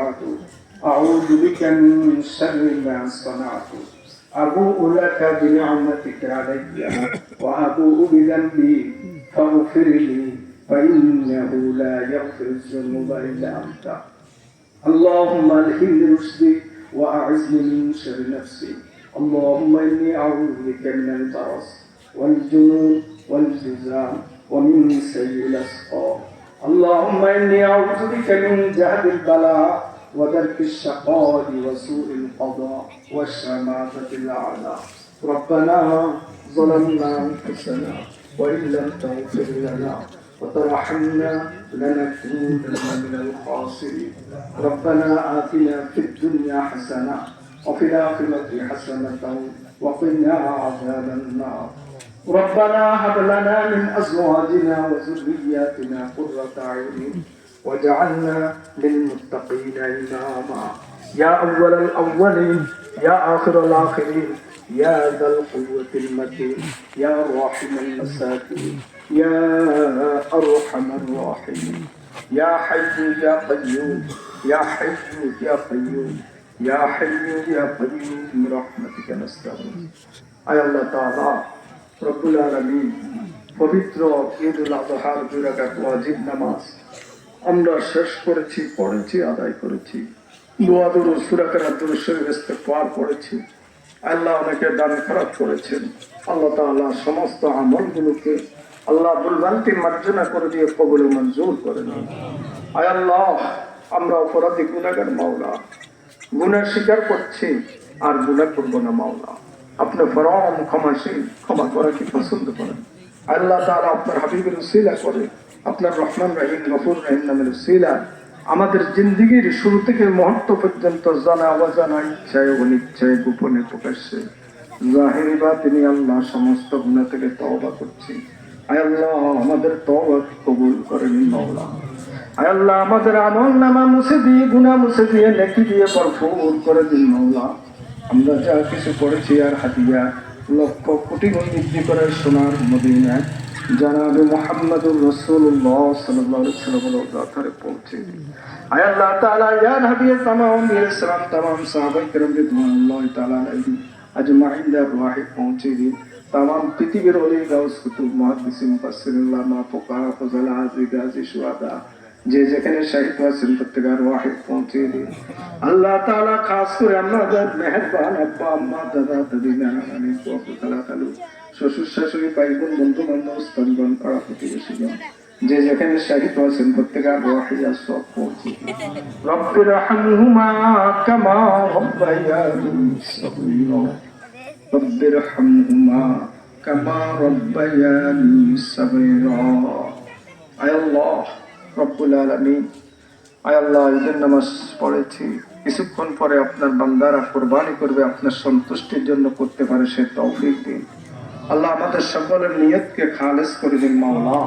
بعد أعوذ بك من شر ما صنعت أبوء لك بنعمتك علي وأبوء بذنبي فاغفر لي فإنه لا يغفر الذنوب إلا أنت اللهم ألهمني رشدي وأعزني من شر نفسي اللهم إني أعوذ بك من البرص والجنون والجزام ومن سيء الأسقام اللهم إني أعوذ بك من جهد البلاء ودرك الشقاء وسوء القضاء والشماتة الأعداء ربنا ظلمنا أنفسنا وإن لم تغفر لنا وترحمنا لنكونن من الخاسرين ربنا آتنا في الدنيا حسنة وفي الآخرة حسنة وقنا عذاب النار ربنا هب لنا من أزواجنا وذرياتنا قرة أعين واجعلنا للمتقين إماما يا أول الأولين يا آخر الآخرين يا ذا القوة المتين يا راحم المساكين يا أرحم الراحمين يا حي يا قيوم يا حي يا قيوم يا حي يا قيوم برحمتك نستغيث أي الله تعالى رب العالمين পবিত্র ঈদুল আযহার 2 রাকাত ওয়াজিব নামাজ আমরা শেষ করেছি পড়েছি আদায় করেছি দোয়া দরুদ সূরা কারাত দরুদ শরীফ ইস্তেগফার পড়েছি আল্লাহ অনেকে দান খরচ করেছেন আল্লাহ তাআলা সমস্ত আমলগুলোকে আল্লাহ ভুলভ্রান্তি মার্জনা করে দিয়ে কবুল ও মঞ্জুর করে নিন আয় আল্লাহ আমরা অপরাধী গুনাহগার মাওলা গুনাহ স্বীকার করছি আর গুনাহ করব না মাওলা আপনি ফরম ক্ষমাশীল ক্ষমা করা কি পছন্দ করেন আল্লাহ তাআলা আপনার হাবিবের উসিলা করে আপনার রহমান রহিম গফুর রহিম নামের উসিলা আমাদের জিন্দেগীর শুরু থেকে মুহূর্ত পর্যন্ত জানা অজানা ইচ্ছায় অনিচ্ছায় গোপনে প্রকাশ্যে জাহিরি বাতিনি আল্লাহ সমস্ত গুনাহ থেকে তওবা করছি আয় আল্লাহ আমাদের তওবা কবুল করে নিন মাওলা আয় আল্লাহ আমাদের আমলনামা মুছে দিয়ে গুনাহ মুছে দিয়ে নেকি দিয়ে ভরপুর করে দিন মাওলা আমরা যা কিছু পড়েছি আর হাদিয়া লক্ষ কোটি গুণ বৃদ্ধি করে সোনার মদিনায় জনাবে মুহাম্মদুর রাসূলুল্লাহ সাল্লাল্লাহু আলাইহি ওয়াসাল্লামের দরবারে পৌঁছে দিন আয় আল্লাহ তাআলা ইয়া নবী तमाम সালাম तमाम সাহাবায়ে কেরাম রিদওয়ানুল্লাহি তাআলা আলাইহিম আজমাইন দর রাহে পৌঁছে দিন तमाम পৃথিবীর ওলি গাউস কুতুব মুহাদ্দিসিন মুফাসসিরুল্লাহ মা ফুকাহা ফাজালা হাজি গাজী শুহাদা যে যেখানে শহীদ হয়েছেন প্রত্যেকের রাহে পৌঁছে দিন আল্লাহ তাআলা খাস করে আমাদের মেহেরবান আব্বা আম্মা দাদা দাদি নানা নানি ফুফু খালা খালু শ্বশুর শাশুড়ি ভাই বোন বন্ধু বান্ধব স্থানগণ পাড়া প্রতিবেশীগণ যে যেখানে শহীদ হয়েছেন প্রত্যেকের রাহে সব পৌঁছে দিন রব্বির রহমহুমা কামা রব্বায়ানি সগীরা রব্বির রহমহুমা কামা রব্বায়ানি সগীরা আয় আল্লাহ রব্বুল আলামিন আয় আল্লাহ ঈদের নামাজ পড়েছি কিছুক্ষণ পরে আপনার বান্দারা কুরবানি করবে আপনার সন্তুষ্টির জন্য করতে পারে সে তৌফিক দিন আল্লাহ আমাদের সকলের নিয়তকে খালেস করে দিন মাওলা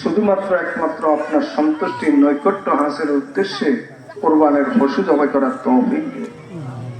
শুধুমাত্র একমাত্র আপনার সন্তুষ্টির নৈকট্য হাসিলের উদ্দেশ্যে কুরবানের পশু জবাই করার তৌফিক দিন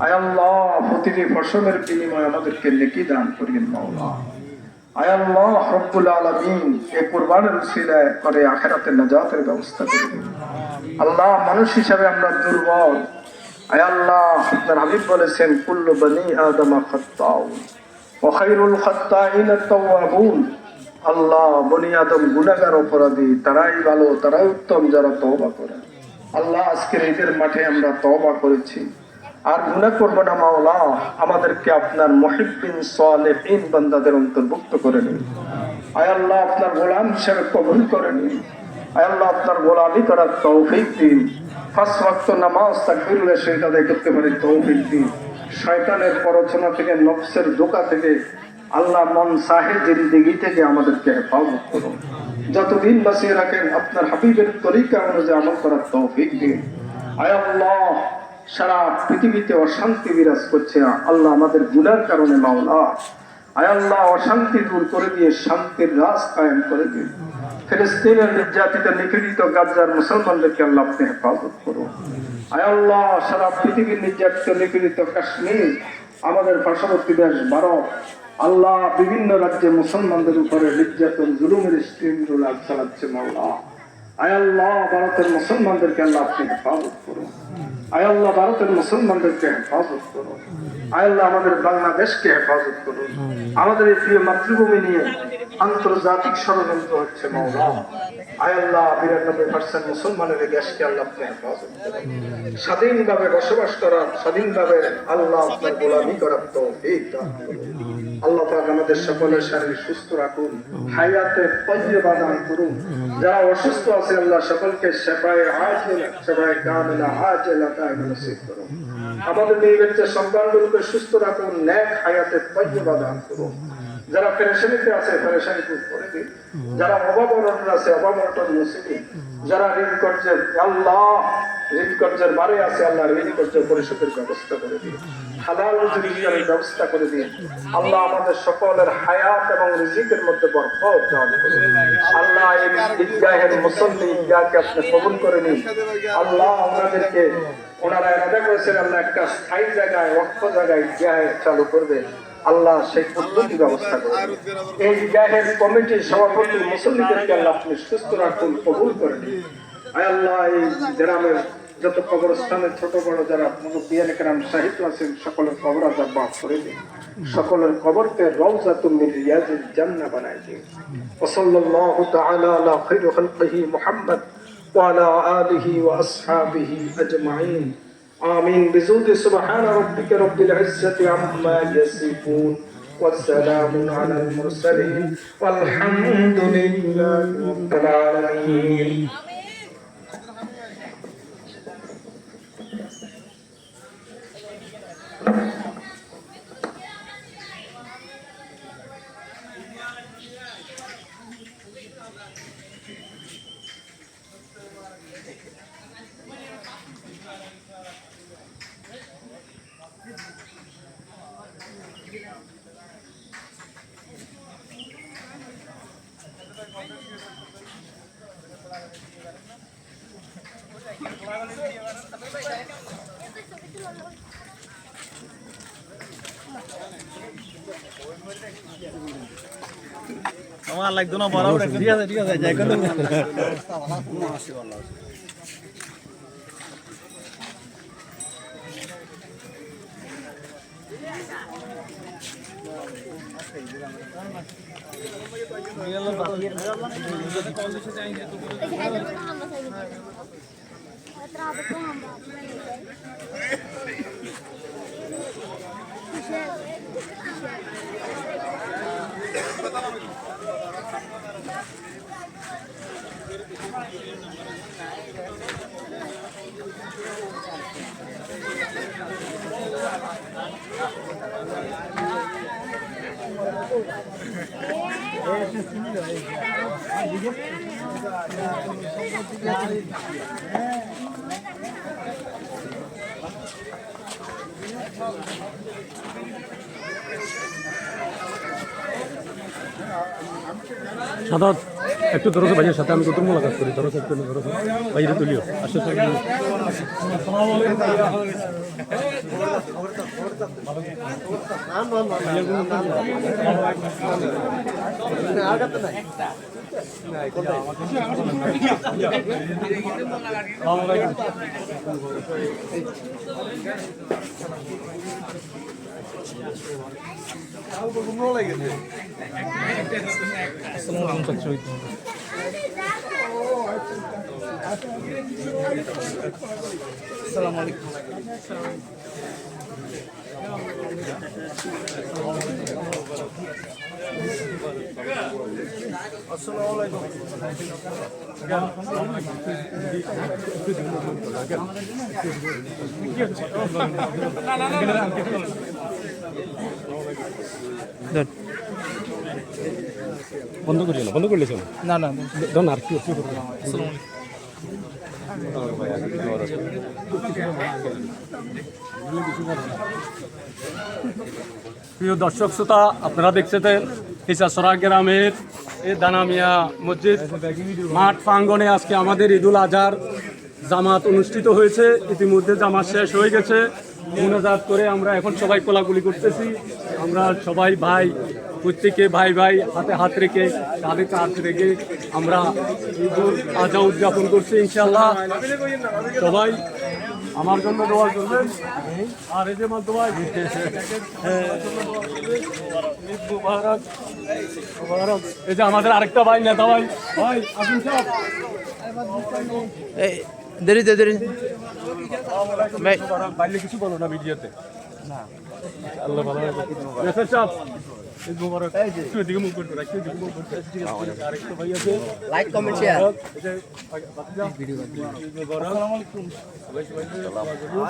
আয় আল্লাহ প্রতিটি ফসলের বিনিময়ে আমাদেরকে নেকি দান করিন মাওলা আয় আল্লাহ রব্বুল আলামিন এই কুরবানের উসিলায় করে আখিরাতে নাজাতের ব্যবস্থা করে দিন আল্লাহ মানুষ হিসাবে আমরা দুর্বল আয় আল্লাহ আপনার হাবিব বলেছেন কুল্লু বনি আদম খাত্তাউন ওয়া খায়রুল খাত্তাইন আত-তাওয়াবুন আল্লাহ বনি আদম গুনাহগার অপরাধী তারাই ভালো তারাই উত্তম যারা তওবা করে আল্লাহ আজকের ঈদের মাঠে আমরা তওবা করেছি আর গুনাহ করব না মাওলা আমাদেরকে আপনার মুহিব্বিন সালেহিন বান্দাদের অন্তর্ভুক্ত করে নিন আয় আল্লাহ আপনার গোলাম হিসেবে কবুল করে নিন আয় আল্লাহ আপনার গোলামি করার তৌফিক দিন 5 ওয়াক্ত নামাজ তাকবীরুল্লাহ শহীদ আদায় করতে পারি তৌফিক দিন শয়তানের প্ররোচনা থেকে নফসের ধোঁকা থেকে আল্লাহ মন চাহে জিন্দেগি থেকে আমাদেরকে হেফাজত করুন যতদিন বাঁচিয়ে রাখেন আপনার হাবিবের তরিকা অনুযায়ী আমল করার তৌফিক দিন আয় আল্লাহ সারা পৃথিবীতে অশান্তি বিরাজ করছে আল্লাহ আমাদের গুনার কারণে মাওলা আয় আল্লাহ অশান্তি দূর করে দিয়ে শান্তির রাজ কায়েম করে দিন ফিলিস্তিনের নির্যাতিত নিপীড়িত গাজার মুসলমানদেরকে আল্লাহ আপনি হেফাজত করুন আয় আল্লাহ সারা পৃথিবীর নির্যাতিত নিপীড়িত কাশ্মীর আমাদের পার্শ্ববর্তী দেশ ভারত আল্লাহ বিভিন্ন রাজ্যে মুসলমানদের উপরে নির্যাতন জুলুমের স্টিমরোলার চালাচ্ছে মাওলা আয় আল্লাহ ভারতের মুসলমানদেরকে আল্লাহ আপনি হেফাজত করুন আয় আল্লাহ ভারতের মুসলমানদেরকে হেফাজত করুন, আয় আল্লাহ আমাদের বাংলাদেশকে হেফাজত করুন। আমাদের এই প্রিয় মাতৃভূমি নিয়ে আন্তর্জাতিক ষড়যন্ত্র হচ্ছে মাওলা, আয় আল্লাহ ৯২% মুসলমানের এই দেশকে আল্লাহ আপনি হেফাজত করুন। স্বাধীনভাবে বসবাস করার, স্বাধীনভাবে আল্লাহ আপনার গোলামি করার তৌফিক দান করুন। আল্লাহ পাক আমাদের সকলের শরীর সুস্থ রাখুন, হায়াতে তাইয়্যিবা দান করুন। যারা অসুস্থ আছে আল্লাহ সকলকে শিফায়ে আজিলা, শিফায়ে কামিলা আজিলা দান নসিব করুন। আমাদের মেয়ে বাচ্চা সন্তানগুলোকে সুস্থ রাখুন, নেক হায়াতে তাইয়্যিবা দান করুন। যারা পেরেশানিতে আছে পেরেশানি দূর করে দিন, যারা অভাব-অনটন আছে অভাব-অনটন মুছে দিন, যারা ঋণ কর্জের আল্লাহ ঋণ কর্জের বারে আছে আল্লাহ ঋণ কর্জের পরিশোধের ব্যবস্থা করে দিন, হালাল রুজির ব্যবস্থা করে দিন। আল্লাহ আমাদের সকলের হায়াত এবং রিজিকের মধ্যে বরকত দান করুন। আল্লাহ এই ঈদগাহের মুসল্লি ঈদগাহকে আপনি কবুল করে নিন। আল্লাহ আমাদেরকে ওনারা এরাদা করেছেন আল্লাহ একটা স্থায়ী জায়গায় ওয়াকফ জায়গায় ঈদগাহ চালু করবে, আল্লাহ সেই পদ্ধতি ব্যবস্থা করুন। এই ঈদগাহের কমিটির সভাপতি মুসল্লিদেরকে আল্লাহ আপনি সুস্থ রাখুন, কবুল করে নিন। আয় আল্লাহ এই গ্রামের যত কবরস্থানের ছোট বড় যারা মুরব্বিয়ানে কেরাম সাহিত্য আছেন সকলের কবর আযাব মাফ করে দিন, সকলের কবরকে রওজাতুম মিন রিয়াজিল জান্নাহ বানায় দিন। ওয়া সাল্লাল্লাহু তাআলা আলা খায়রি খালকিহি মুহাম্মদ ওয়া আলা আলিহি ওয়া আসহাবিহি আজমাইন। আমিন বিজুদি সুবহান রাব্বিকা রাব্বিল ইজ্জাতি আম্মা ইয়াসিফুন ওয়া সালামুন আলাল মুরসালিন ওয়াল হামদুলিল্লাহি রাব্বিল আলামিন। আমার লাগতো না বড় ঠিক আছে যাই কোন সাদাত একটু ধরো ভাইয়ের সাথে আমি কত মোলাকাত করি, ধরো একটু ধরো ভাইয়ের তুলিও আসলে আসসালামু আলাইকুম। বন্ধ করি না, বন্ধ করলে না না ধন আর কি প্রিয় দর্শক শ্রোতা, আপনারা দেখছেন হিসাসরা গ্রামের এই দানামিয়া মসজিদ মাঠ প্রাঙ্গণে আজকে আমাদের ঈদুল আজহার জামাত অনুষ্ঠিত হয়েছে। ইতিমধ্যে জামাত শেষ হয়ে গেছে, মুনাজাত করে আমরা এখন সবাই কোলাকুলি করতেছি। আমরা সবাই ভাই, প্রত্যেকে ভাই ভাই হাতে হাত রেখে কাঁধে কাঁধ রেখে আমরা ঈদুল আজহা উদযাপন করছি। ইনশাআল্লাহ সবাই আমার জন্য দোয়া করবেন। আর এই যে মাধ্যমে মুবারক মুবারক। এই যে আমাদের আরেকটা ভাই নেতা ভাই ভাই আসুন সব দেরি বাইরে কিছু বলো না ভিডিওতে না আল্লাহ ভালো রাখে সব ঈদ মুবারক। একটু এদিকে মুভ করতে রাখো, এদিকে মুভ করতে আরেকটা ভাই আছে লাইক কমেন্ট শেয়ার এই যে ভিডিও আসসালামু আলাইকুম।